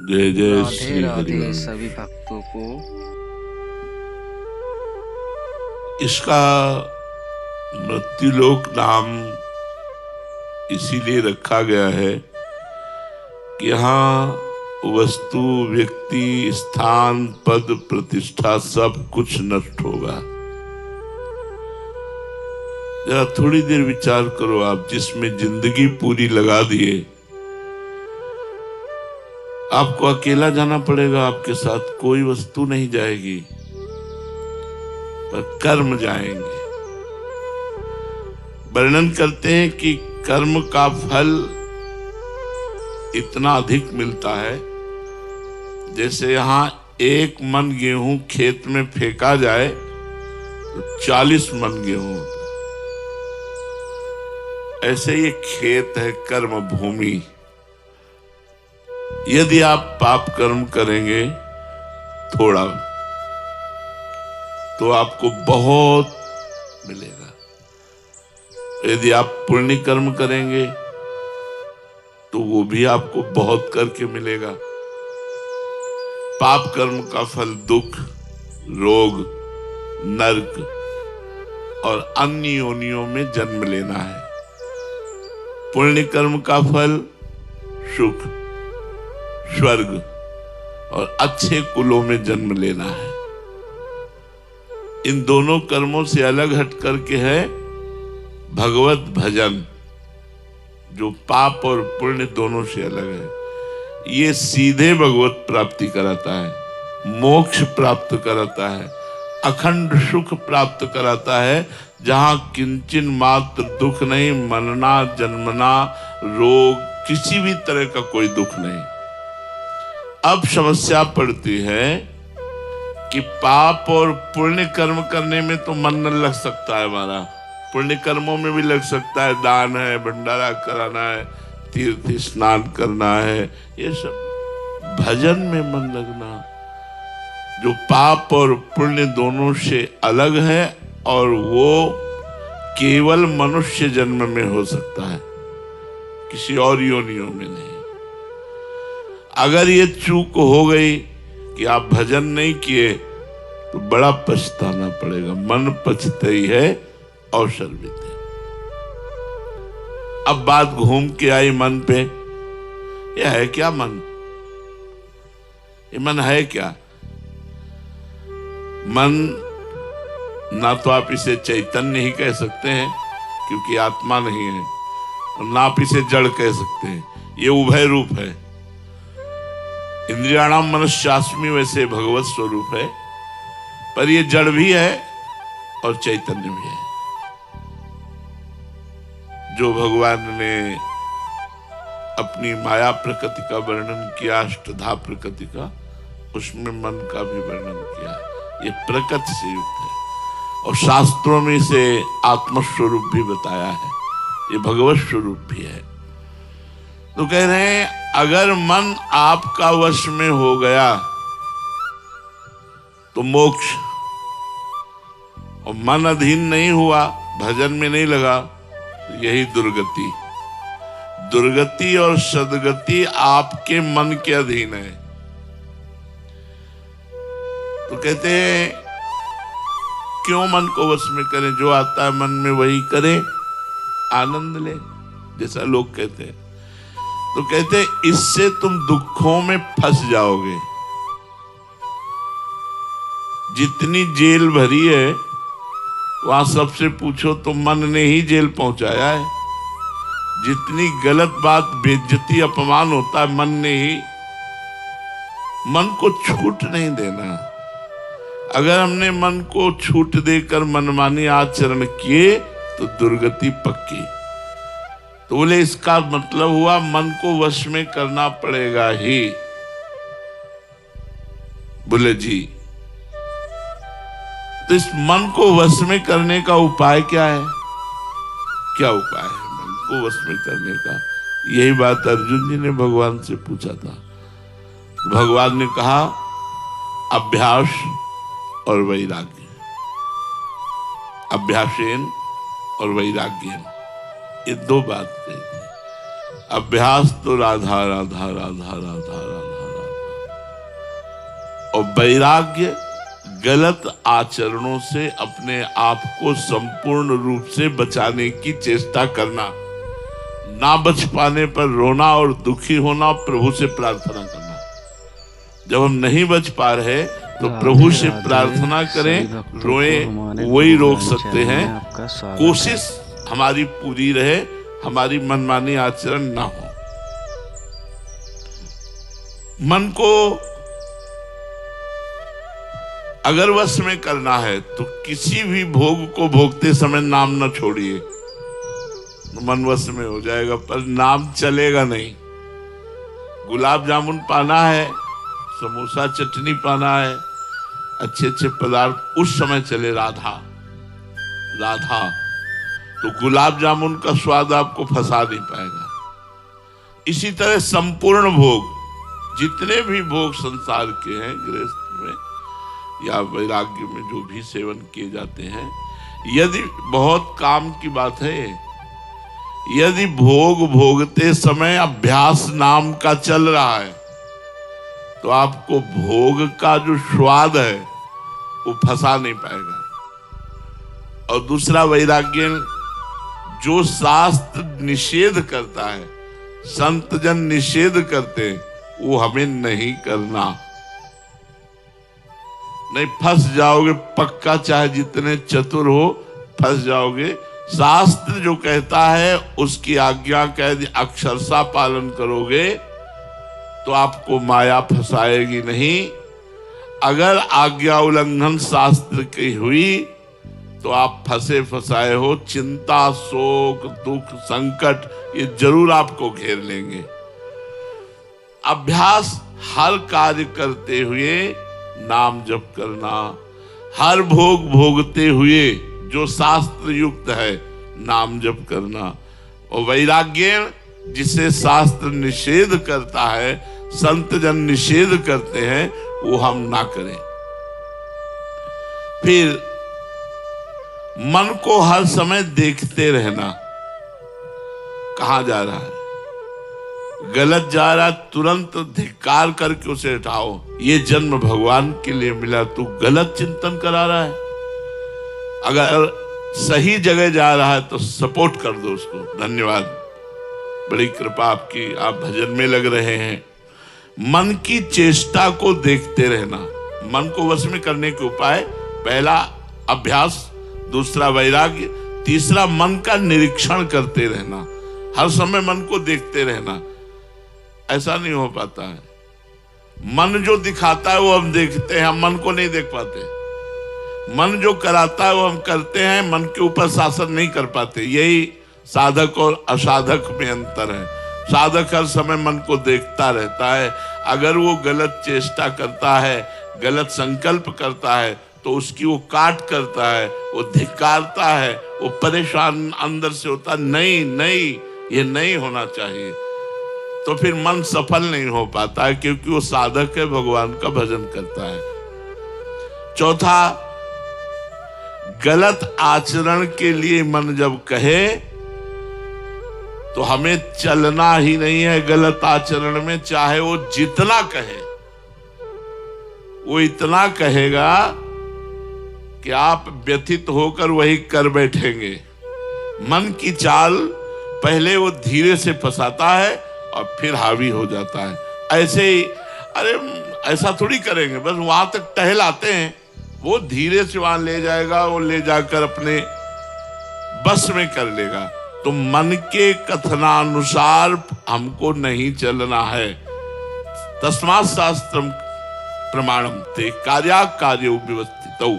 जय जय राधे श्री राधे हरिवंश। सभी भक्तों को। इसका मृत्युलोक नाम इसीलिए रखा गया है कि यहाँ वस्तु, व्यक्ति, स्थान, पद, प्रतिष्ठा सब कुछ नष्ट होगा। जरा थोड़ी देर विचार करो, आप जिसमें जिंदगी पूरी लगा दिए, आपको अकेला जाना पड़ेगा, आपके साथ कोई वस्तु नहीं जाएगी, पर कर्म जाएंगे। वर्णन करते हैं कि कर्म का फल इतना अधिक मिलता है, जैसे यहां 1 मन गेहूं खेत में फेंका जाए तो 40 मन गेहूं होता है। ऐसे ये खेत है कर्म भूमि। यदि आप पाप कर्म करेंगे थोड़ा, तो आपको बहुत मिलेगा। यदि आप पुण्य कर्म करेंगे तो वो भी आपको बहुत करके मिलेगा। पाप कर्म का फल दुख, रोग, नरक और अन्य योनियों में जन्म लेना है। पुण्य कर्म का फल सुख, स्वर्ग और अच्छे कुलों में जन्म लेना है। इन दोनों कर्मों से अलग हट करके है भगवत भजन, जो पाप और पुण्य दोनों से अलग है। ये सीधे भगवत प्राप्ति कराता है, मोक्ष प्राप्त कराता है, अखंड सुख प्राप्त कराता है, जहां किंचन मात्र दुख नहीं, मरना, जन्मना, रोग, किसी भी तरह का कोई दुख नहीं। अब समस्या पड़ती है कि पाप और पुण्य कर्म करने में तो मन न लग सकता है हमारा। पुण्य कर्मों में भी लग सकता है, दान है, भंडारा कराना है, तीर्थ स्नान करना है, ये सब। भजन में मन लगना, जो पाप और पुण्य दोनों से अलग है, और वो केवल मनुष्य जन्म में हो सकता है, किसी और योनियों में नहीं। अगर ये चूक हो गई कि आप भजन नहीं किए तो बड़ा पछताना पड़ेगा। मन पछते ही है अवसर बीते। अब बात घूम के आई मन पे। यह है क्या मन? ये मन है क्या? मन ना तो आप इसे चैतन्य ही कह सकते हैं, क्योंकि आत्मा नहीं है, और ना आप इसे जड़ कह सकते हैं। ये उभय रूप है। इंद्रियाणाम मनश्चास्मि वैसे भगवत स्वरूप है, पर ये जड़ भी है और चैतन्य भी है। जो भगवान ने अपनी माया प्रकृति का वर्णन किया, अष्टधा प्रकृति का, उसमें मन का भी वर्णन किया। ये प्रकृति से युक्त है, और शास्त्रों में इसे आत्मस्वरूप भी बताया है, ये भगवत स्वरूप भी है। तो कह रहे हैं, अगर मन आपका वश में हो गया तो मोक्ष, और मन अधीन नहीं हुआ, भजन में नहीं लगा, तो यही दुर्गति। दुर्गति और सद्गति आपके मन के अधीन है। तो कहते हैं, क्यों मन को वश में करें? जो आता है मन में वही करे, आनंद ले, जैसा लोग कहते हैं। तो कहते हैं, इससे तुम दुखों में फंस जाओगे। जितनी जेल भरी है, वहां सबसे पूछो तो मन ने ही जेल पहुंचाया है। जितनी गलत बात, बेइज्जती, अपमान होता है, मन ने ही। मन को छूट नहीं देना। अगर हमने मन को छूट देकर मनमानी आचरण किए तो दुर्गति पक्की। तो बोले, इसका मतलब हुआ मन को वश में करना पड़ेगा ही। बोले जी, तो इस मन को वश में करने का उपाय क्या है? क्या उपाय है मन को वश में करने का? यही बात अर्जुन जी ने भगवान से पूछा था। भगवान ने कहा, अभ्यास और वैराग्य। अभ्यासेन और वैराग्यन, ये 2 बात कही थी। अभ्यास तो राधा राधा राधा राधा राधा राधा, और वैराग्य गलत आचरणों से अपने आप को संपूर्ण रूप से बचाने की चेष्टा करना, ना बच पाने पर रोना और दुखी होना, प्रभु से प्रार्थना करना। जब हम नहीं बच पा रहे तो प्रभु से प्रार्थना करें, रोएं, वही रोक सकते हैं। कोशिश हमारी पूरी रहे, हमारी मनमानी आचरण ना हो। मन को अगर वश में करना है तो किसी भी भोग को भोगते समय नाम न छोड़िए, मन वश में हो जाएगा, पर नाम चलेगा नहीं। गुलाब जामुन पाना है, समोसा चटनी पाना है, अच्छे अच्छे पदार्थ उस समय चले, राधा राधा, तो गुलाब जामुन का स्वाद आपको फंसा नहीं पाएगा। इसी तरह संपूर्ण भोग, जितने भी भोग संसार के हैं, गृहस्थ में या वैराग्य में जो भी सेवन किए जाते हैं, यदि बहुत काम की बात है, यदि भोग भोगते समय अभ्यास नाम का चल रहा है तो आपको भोग का जो स्वाद है वो फंसा नहीं पाएगा। और दूसरा वैराग्य, जो शास्त्र निषेध करता है, संत जन निषेध करते हैं, वो हमें नहीं करना। नहीं, फंस जाओगे पक्का, चाहे जितने चतुर हो फंस जाओगे। शास्त्र जो कहता है उसकी आज्ञा का यदि अक्षरशः पालन करोगे तो आपको माया फंसाएगी नहीं। अगर आज्ञा उल्लंघन शास्त्र की हुई तो आप फंसे फंसाए हो, चिंता, शोक, दुख, संकट ये जरूर आपको घेर लेंगे। अभ्यास हर कार्य करते हुए नाम जप करना, हर भोग भोगते हुए जो शास्त्र युक्त है नाम जप करना। और वैराग्य, जिसे शास्त्र निषेध करता है, संत जन निषेध करते हैं, वो हम ना करें। फिर मन को हर समय देखते रहना, कहां जा रहा है, गलत जा रहा, तुरंत धिक्कार करके उसे हटाओ। ये जन्म भगवान के लिए मिला, तू गलत चिंतन करा रहा है। अगर सही जगह जा रहा है तो सपोर्ट कर दो उसको, धन्यवाद, बड़ी कृपा आपकी, आप भजन में लग रहे हैं। मन की चेष्टा को देखते रहना, मन को वश में करने के उपाय, पहला अभ्यास, दूसरा वैराग्य, तीसरा मन का निरीक्षण करते रहना, हर समय मन को देखते रहना। ऐसा नहीं हो पाता है, मन जो दिखाता है वो हम देखते हैं, हम मन को नहीं देख पाते। मन जो कराता है वो हम करते हैं, मन के ऊपर शासन नहीं कर पाते। यही साधक और असाधक में अंतर है। साधक हर समय मन को देखता रहता है, अगर वो गलत चेष्टा करता है, गलत संकल्प करता है तो उसकी वो काट करता है, वो धिक्कारता है, वो परेशान अंदर से होता, नहीं नहीं ये नहीं होना चाहिए। तो फिर मन सफल नहीं हो पाता है, क्योंकि वो साधक है, भगवान का भजन करता है। चौथा, गलत आचरण के लिए मन जब कहे तो हमें चलना ही नहीं है गलत आचरण में, चाहे वो जितना कहे। वो इतना कहेगा कि आप व्यथित होकर वही कर बैठेंगे। मन की चाल पहले वो धीरे से फंसाता है और फिर हावी हो जाता है। ऐसे ही, अरे ऐसा थोड़ी करेंगे, बस वहां तक टहल आते हैं, वो धीरे से वहां ले जाएगा, वो ले जाकर अपने बस में कर लेगा। तो मन के कथनानुसार हमको नहीं चलना है। तस्मात् शास्त्रम प्रमाणम ते कार्याकार्यो व्यवस्थितौ।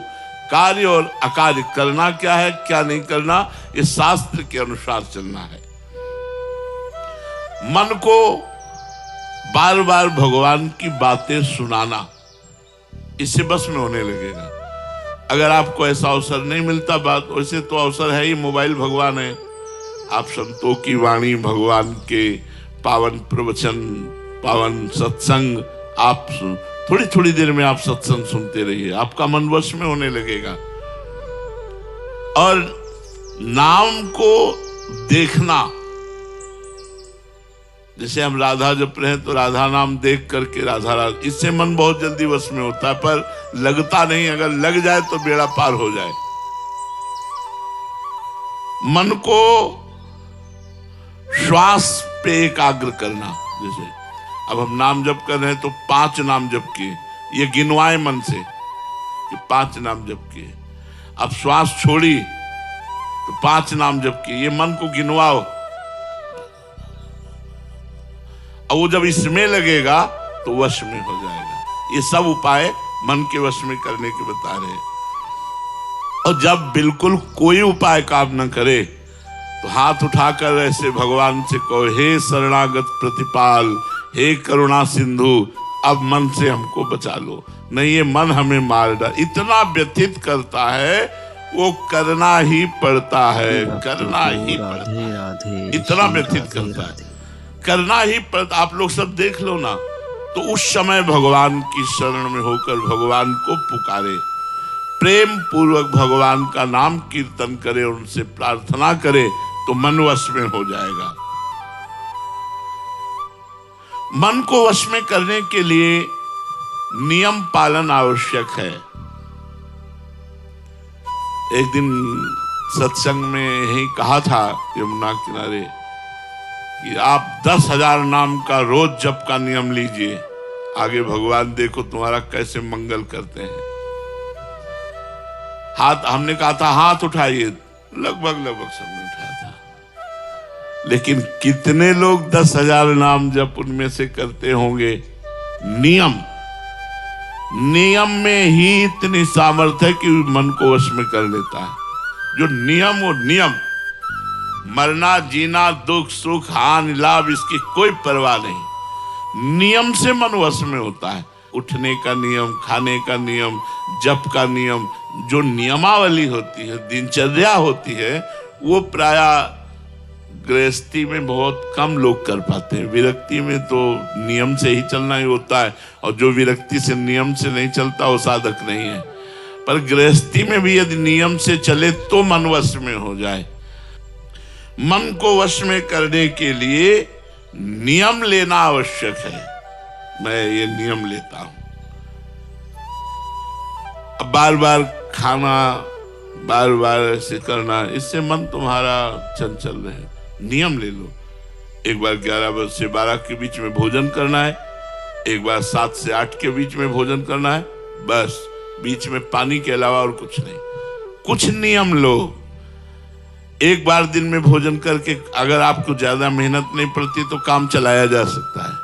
कार्य और अकार्य करना क्या है, क्या नहीं करना, इस शास्त्र के अनुसार चलना है। मन को बार बार भगवान की बातें सुनाना, इससे बस में होने लगेगा। अगर आपको ऐसा अवसर नहीं मिलता, बात वैसे तो अवसर है ही, मोबाइल भगवान है। आप संतों की वाणी, भगवान के पावन प्रवचन, पावन सत्संग, आप थोड़ी थोड़ी देर में आप सत्संग सुनते रहिए, आपका मन वश में होने लगेगा। और नाम को देखना, जैसे हम राधा जप रहे हैं तो राधा नाम देख करके राधा राधा, इससे मन बहुत जल्दी वश में होता है, पर लगता नहीं। अगर लग जाए तो बेड़ा पार हो जाए। मन को श्वास पे एकाग्र करना। जैसे अब हम नाम जप कर रहे हैं तो 5 नाम जप किए, ये गिनवाए मन से कि 5 नाम जप किए। अब श्वास छोड़ी तो 5 नाम जप किए, ये मन को गिनवाओ। अब वो जब इसमें लगेगा तो वश में हो जाएगा। ये सब उपाय मन के वश में करने के बता रहे हैं। और जब बिल्कुल कोई उपाय काम न करे तो हाथ उठाकर ऐसे भगवान से कहो, हे शरणागत प्रतिपाल, हे करुणा सिंधु, अब मन से हमको बचा लो, नहीं ये मन हमें मार डाल। इतना व्यथित करता है, वो करना ही पड़ता है, करना ही पड़ता है, इतना व्यथित करता है, करना ही पड़ता। आप लोग सब देख लो ना, तो उस समय भगवान की शरण में होकर भगवान को पुकारे, प्रेम पूर्वक भगवान का नाम कीर्तन करे, उनसे प्रार्थना करे तो मन वश में हो जाएगा। मन को वश में करने के लिए नियम पालन आवश्यक है। एक दिन सत्संग में यही कहा था यमुना किनारे कि आप 10,000 नाम का रोज जप का नियम लीजिए, आगे भगवान देखो तुम्हारा कैसे मंगल करते हैं। हाथ हमने कहा था हाथ उठाइए, लगभग सबने उठाया था, लेकिन कितने लोग 10,000 नाम जप उनमें से करते होंगे? नियम में ही इतनी सामर्थ्य है कि मन को वश में कर लेता है। जो नियम, वो नियम, मरना जीना दुख सुख हानि लाभ इसकी कोई परवाह नहीं, नियम से मन वश में होता है। उठने का नियम, खाने का नियम, जप का नियम, जो नियमावली होती है, दिनचर्या होती है, वो प्रायः गृहस्थी में बहुत कम लोग कर पाते हैं। विरक्ति में तो नियम से ही चलना ही होता है, और जो विरक्ति से नियम से नहीं चलता वो साधक नहीं है। पर गृहस्थी में भी यदि नियम से चले तो मन वश में हो जाए। मन को वश में करने के लिए नियम लेना आवश्यक है। मैं ये नियम लेता हूं, अब बार बार खाना, बार बार ऐसे करना, इससे मन तुम्हारा चंचल रहे। नियम ले लो, एक बार 11 से 12 के बीच में भोजन करना है, एक बार 7 से 8 के बीच में भोजन करना है, बस बीच में पानी के अलावा और कुछ नहीं। कुछ नियम लो। एक बार दिन में भोजन करके अगर आपको ज्यादा मेहनत नहीं पड़ती तो काम चलाया जा सकता है।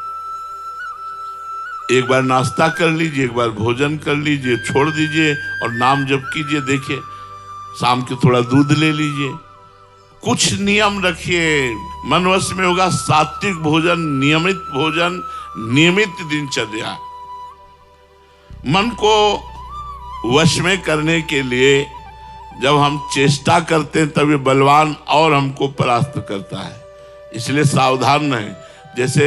एक बार नाश्ता कर लीजिए, एक बार भोजन कर लीजिए, छोड़ दीजिए और नाम जप कीजिए। देखिए शाम के थोड़ा दूध ले लीजिए। कुछ नियम रखिए, मन वश में होगा। सात्विक भोजन, नियमित भोजन, नियमित दिनचर्या। मन को वश में करने के लिए जब हम चेष्टा करते हैं तब ये बलवान और हमको परास्त करता है, इसलिए सावधान रहें। जैसे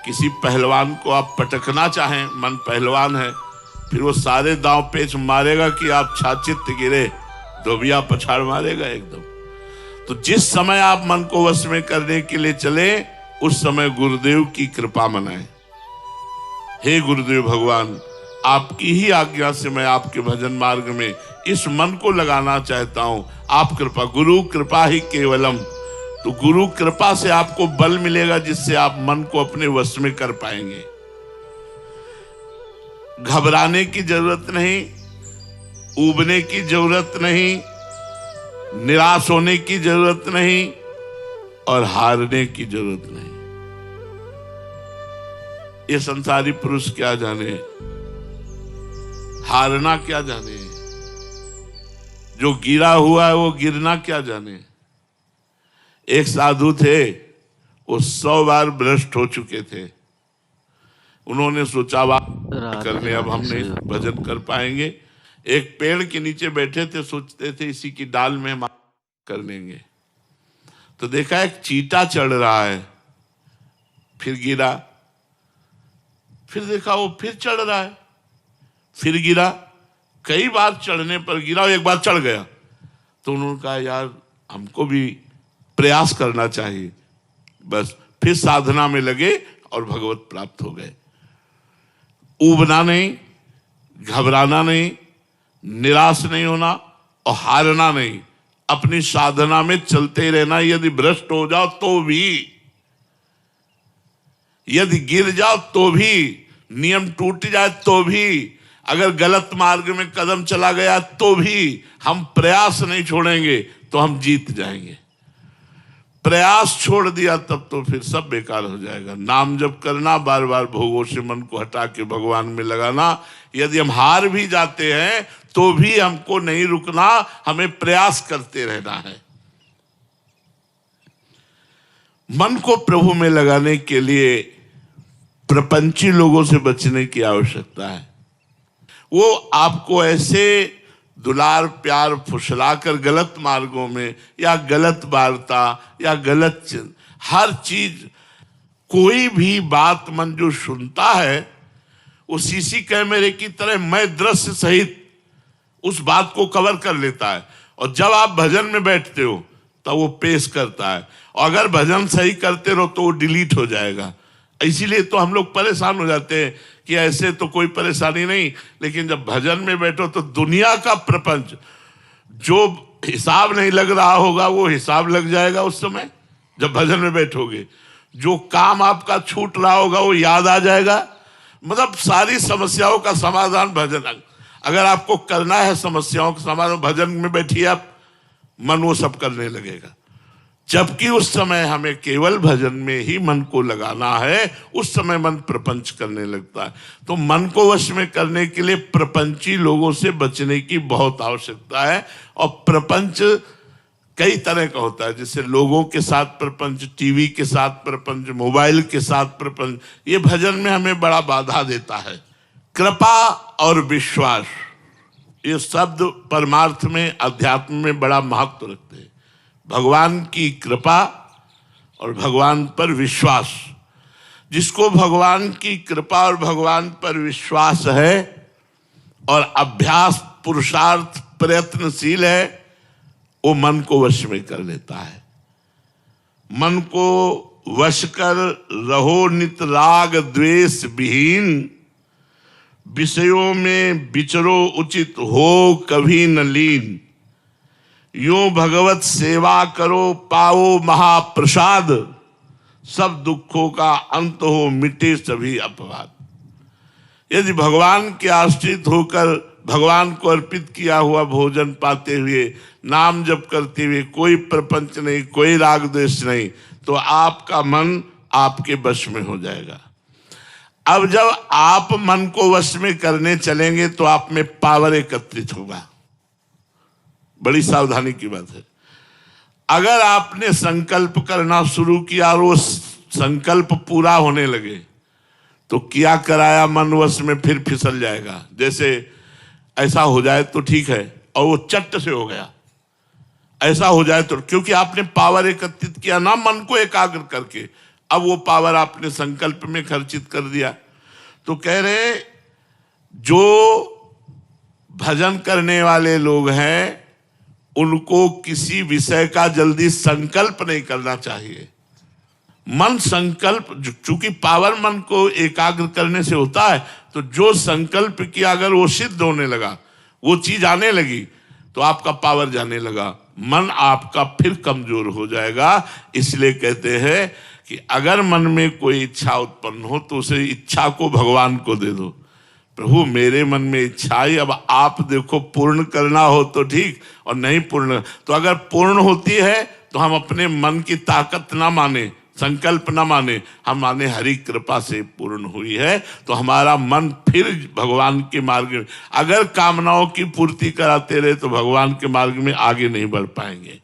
किसी पहलवान को आप पटकना चाहें, मन पहलवान है, फिर वो सारे दांव पेच मारेगा कि आप छाचित गिरे तो भी आप पछाड़ मारेगा एकदम। तो जिस समय आप मन को वश में करने के लिए चले, उस समय गुरुदेव की कृपा मनाएं। हे गुरुदेव भगवान, आपकी ही आज्ञा से मैं आपके भजन मार्ग में इस मन को लगाना चाहता हूं, आप कृपा, गुरु कृपा ही केवलम। तो गुरु कृपा से आपको बल मिलेगा जिससे आप मन को अपने वश में कर पाएंगे। घबराने की जरूरत नहीं, ऊबने की जरूरत नहीं, निराश होने की जरूरत नहीं और हारने की जरूरत नहीं। ये संसारी पुरुष क्या जाने, हारना क्या जाने, जो गिरा हुआ है वो गिरना क्या जाने। एक साधु थे, वो 100 बार भ्रष्ट हो चुके थे। उन्होंने सोचा करने अब हम नहीं भजन कर पाएंगे। एक पेड़ के नीचे बैठे थे, सोचते थे इसी की डाल में हम कर लेंगे। तो देखा एक चींटा चढ़ रहा है, फिर गिरा, फिर देखा वो फिर चढ़ रहा है, फिर गिरा। कई बार चढ़ने पर गिरा, एक बार चढ़ गया। तो उन्होंने कहा यार हमको भी प्रयास करना चाहिए, बस फिर साधना में लगे और भगवत प्राप्त हो गए। ऊबना नहीं, घबराना नहीं, निराश नहीं होना और हारना नहीं, अपनी साधना में चलते रहना। यदि भ्रष्ट हो जाओ तो भी, यदि गिर जाओ तो भी, नियम टूट जाए तो भी, अगर गलत मार्ग में कदम चला गया तो भी हम प्रयास नहीं छोड़ेंगे तो हम जीत जाएंगे। प्रयास छोड़ दिया तब तो फिर सब बेकार हो जाएगा। नाम जप करना, बार बार भोगों से मन को हटा के भगवान में लगाना। यदि हम हार भी जाते हैं तो भी हमको नहीं रुकना, हमें प्रयास करते रहना है। मन को प्रभु में लगाने के लिए प्रपंची लोगों से बचने की आवश्यकता है। वो आपको ऐसे दुलार प्यार फुसलाकर गलत मार्गों में या गलत वार्ता या गलत हर चीज, कोई भी बात मन जो सुनता है वो सीसी कैमरे की तरह मैं दृश्य सहित उस बात को कवर कर लेता है। और जब आप भजन में बैठते हो तब वो पेश करता है, और अगर भजन सही करते रहो तो वो डिलीट हो जाएगा। इसीलिए तो हम लोग परेशान हो जाते हैं कि ऐसे तो कोई परेशानी नहीं, लेकिन जब भजन में बैठो तो दुनिया का प्रपंच, जो हिसाब नहीं लग रहा होगा वो हिसाब लग जाएगा उस समय जब भजन में बैठोगे। जो काम आपका छूट रहा होगा वो याद आ जाएगा। मतलब सारी समस्याओं का समाधान भजन, अगर आपको करना है समस्याओं का समाधान, भजन में बैठिए आप, मन वो सब करने लगेगा। जबकि उस समय हमें केवल भजन में ही मन को लगाना है, उस समय मन प्रपंच करने लगता है। तो मन को वश में करने के लिए प्रपंची लोगों से बचने की बहुत आवश्यकता है। और प्रपंच कई तरह का होता है, जैसे लोगों के साथ प्रपंच, टीवी के साथ प्रपंच, मोबाइल के साथ प्रपंच, ये भजन में हमें बड़ा बाधा देता है। कृपा और विश्वास, ये शब्द परमार्थ में, अध्यात्म में बड़ा महत्व रखते हैं। भगवान की कृपा और भगवान पर विश्वास। जिसको भगवान की कृपा और भगवान पर विश्वास है और अभ्यास, पुरुषार्थ, प्रयत्नशील है, वो मन को वश में कर लेता है। मन को वश कर रहो नित राग द्वेष विहीन, विषयों में विचरो उचित हो कभी न लीन। यूं भगवत सेवा करो पाओ महाप्रसाद, सब दुखों का अंत हो मिटे सभी अपवाद। यदि भगवान के आश्रित होकर भगवान को अर्पित किया हुआ भोजन पाते हुए, नाम जप करते हुए, कोई प्रपंच नहीं, कोई राग द्वेष नहीं, तो आपका मन आपके वश में हो जाएगा। अब जब आप मन को वश में करने चलेंगे तो आप में पावर एकत्रित होगा। बड़ी सावधानी की बात है। अगर आपने संकल्प करना शुरू किया और वो संकल्प पूरा होने लगे तो क्या कराया मन वश में फिर फिसल जाएगा। जैसे ऐसा हो जाए तो ठीक है, और वो चट से हो गया। ऐसा हो जाए तो, क्योंकि आपने पावर एकत्रित किया ना मन को एकाग्र करके, अब वो पावर आपने संकल्प में खर्चित कर दिया। तो कह रहे जो भजन करने वाले लोग हैं उनको किसी विषय का जल्दी संकल्प नहीं करना चाहिए। मन संकल्प, चूंकि पावर मन को एकाग्र करने से होता है, तो जो संकल्प किया अगर वो सिद्ध होने लगा, वो चीज आने लगी, तो आपका पावर जाने लगा, मन आपका फिर कमजोर हो जाएगा। इसलिए कहते हैं कि अगर मन में कोई इच्छा उत्पन्न हो तो उसे इच्छा को भगवान को दे दो। प्रभु मेरे मन में इच्छा आई, अब आप देखो पूर्ण करना हो तो ठीक, और नहीं पूर्ण, तो अगर पूर्ण होती है तो हम अपने मन की ताकत ना माने, संकल्प ना माने, हम माने हरि कृपा से पूर्ण हुई है। तो हमारा मन फिर भगवान के मार्ग में, अगर कामनाओं की पूर्ति कराते रहे तो भगवान के मार्ग में आगे नहीं बढ़ पाएंगे।